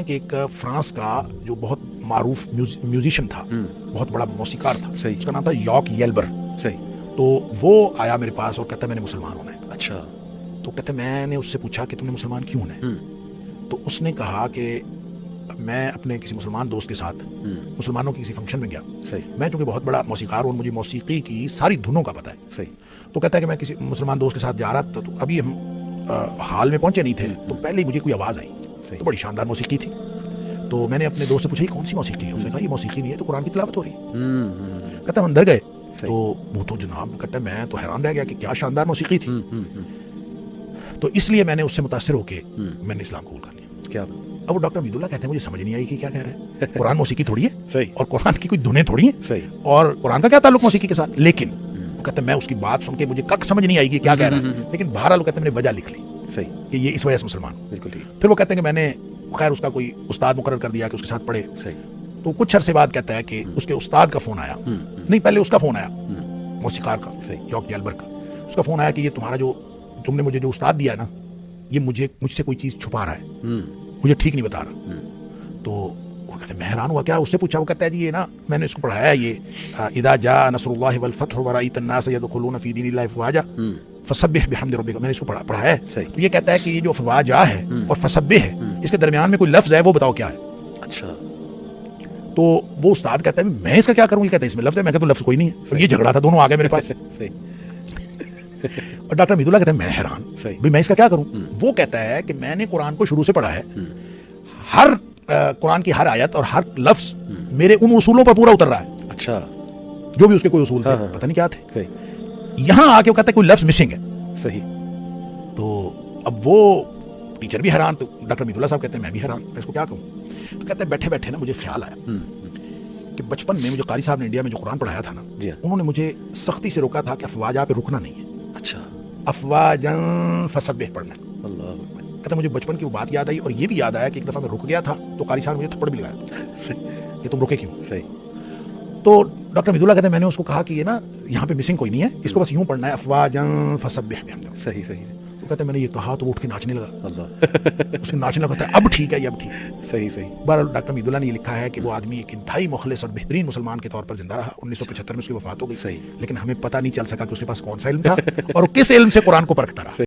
کہ ایک فرانس کا جو بہت معروف میوزیشین تھا, بہت بڑا موسیقار تھا, اس کا نام تھا یاک یلبر. تو وہ آیا میرے پاس اور کہتا ہے میں نے مسلمان ہونا ہے. اچھا. تو کہتا ہے میں نے اس سے پوچھا کہ تم نے مسلمان کیوں ہونا ہے؟ تو اس نے کہا کہ میں اپنے کسی مسلمان دوست کے ساتھ مسلمانوں کی کسی فنکشن میں گیا. میں چونکہ بہت بڑا موسیقار ہوں اور مجھے موسیقی کی ساری دھنوں کا پتہ ہے. تو کہتا ہے کہ میں کسی مسلمان دوست کے ساتھ جا رہا تھا, تو ابھی ہم حال میں پہنچے نہیں تھے, تو پہلے ہی مجھے کوئی آواز آئی, تو بڑی شاندار موسیقی تھی. تو میں نے اپنے دوست سے پوچھا یہ کون سی موسیقی ہے؟ اس نے کہا یہ موسیقی نہیں ہے, تو قرآن کی تلاوت ہو رہی ہے. کہتا ہے ہم اندر گئے تو وہ تو جناب کہتا ہے میں تو حیران رہ گیا کہ کیا شاندار موسیقی تھی. تو اس لیے میں نے اس سے متاثر ہو کے میں نے اسلام قبول کر لیا. کیا اب وہ ڈاکٹر حمید اللہ کہتے ہیں مجھے سمجھ نہیں آئی کہ کیا کہہ رہے ہیں. قرآن موسیقی تھوڑی ہے اور قرآن کی کوئی دھنیں تھوڑی ہیں, اور قرآن کا کیا تعلق موسیقی کے ساتھ. لیکن وہ کہتے ہیں میں اس کی بات سن کے مجھے کک سمجھ نہیں آئی کہ کیا کہہ رہا ہے, لیکن بہرحال وہ کہتے ہیں میں نے وجہ لکھ لی کہ یہ اس وجہ سے مسلمان ہوں. پھر وہ کہتے ہیں کہ میں نے خیر اس کا کوئی استاد مقرر کر دیا کہ اس کے ساتھ پڑھے. تو کچھ عرصے بعد کہتا ہے کہ اس کے استاد کا فون آیا, نہیں پہلے اس کا فون آیا موسیقار کا, یاک یلبر کا. اس کا فون آیا کہ یہ تمہارا جو تم نے مجھے جو استاد دیا ہے نا, یہ مجھ سے کوئی چیز چھپا رہا ہے, مجھے ٹھیک نہیں بتا رہا. تو وہ کہتے ہیں میں حیران ہوا, کیا؟ اس سے پوچھا. وہ کہتا ہے جی یہ نا میں نے اس کو پڑھایا, یہ اذا جاء نصر اللہ والفتح ورأيت الناس يدخلون في دين الله افواجا فسبح بحمد ربک. میں نے اس کو پڑھایا ہے. تو یہ کہتا ہے کہ یہ جو افواجا ہے اور فسبح ہے, اس کے درمیان میں کوئی لفظ ہے, وہ بتاؤ کیا ہے. اچھا. تو وہ استاد کہتا ہے میں اس کا کیا کروں. یہ کہتا ہے اس میں لفظ ہے. میں کہتا ہوں لفظ کوئی نہیں ہے. اور یہ جھگڑا تھا, دونوں آ گئے میرے پاس. اور ڈاکٹر حمید اللہ کہتے ہیں میں حیران بھائی میں اس کا کیا کروں. وہ کہتا ہے کہ میں نے قرآن کو شروع سے پڑھا ہے, ہر قرآن کی ہر آیت اور ہر لفظ میرے ان اصولوں پر پورا اتر رہا ہے. اچھا. جو بھی اس کے کوئی اصول تھے, پتہ نہیں کیا تھے. یہاں آ کے وہ کہتا ہے کوئی لفظ مسنگ ہے. صحیح. تو اب وہ ٹیچر بھی حیران, تو ڈاکٹر حمید اللہ صاحب کہتے ہیں میں بھی حیران, میں اس کو کیا کہوں. تو کہتے ہیں بیٹھے بیٹھے نا مجھے خیال آیا کہ بچپن میں مجھے قاری صاحب نے انڈیا میں جو قرآن پڑھایا تھا نا, انہوں نے مجھے سختی سے روکا تھا کہ افواجا پہ رکنا نہیں ہے. اچھا. افواجن فسبح پڑھنا. اللہ. کہتا مجھے بچپن کی وہ بات یاد آئی, اور یہ بھی یاد آیا کہ ایک دفعہ میں رک گیا تھا تو قاری صاحب نے مجھے تھپڑ بھی لگایا کہ تم رکے کیوں. تو ڈاکٹر حمید اللہ کہتے ہیں میں نے اس کو کہا کہ یہ نا یہاں پہ مسنگ کوئی نہیں ہے, اس کو بس یوں پڑھنا ہے افواجن فسبح بحمد. صحیح. تو کہتے ہیں میں نے یہ کہا تو وہ اٹھ کے ناچنے لگا. اللہ. اس کے ناچنے لگا, اب ٹھیک ہے, یہ اب ٹھیک ہے. صحیح. بہرحال ڈاکٹر حمید اللہ نے یہ لکھا ہے کہ وہ آدمی ایک انتہائی مخلص اور بہترین مسلمان کے طور پر زندہ رہا. 1975 میں اس کی وفات ہو گئی. لیکن ہمیں پتہ نہیں چل سکا کہ اس کے پاس کون سا علم تھا اور کس علم سے قرآن کو پرکھتا رہا.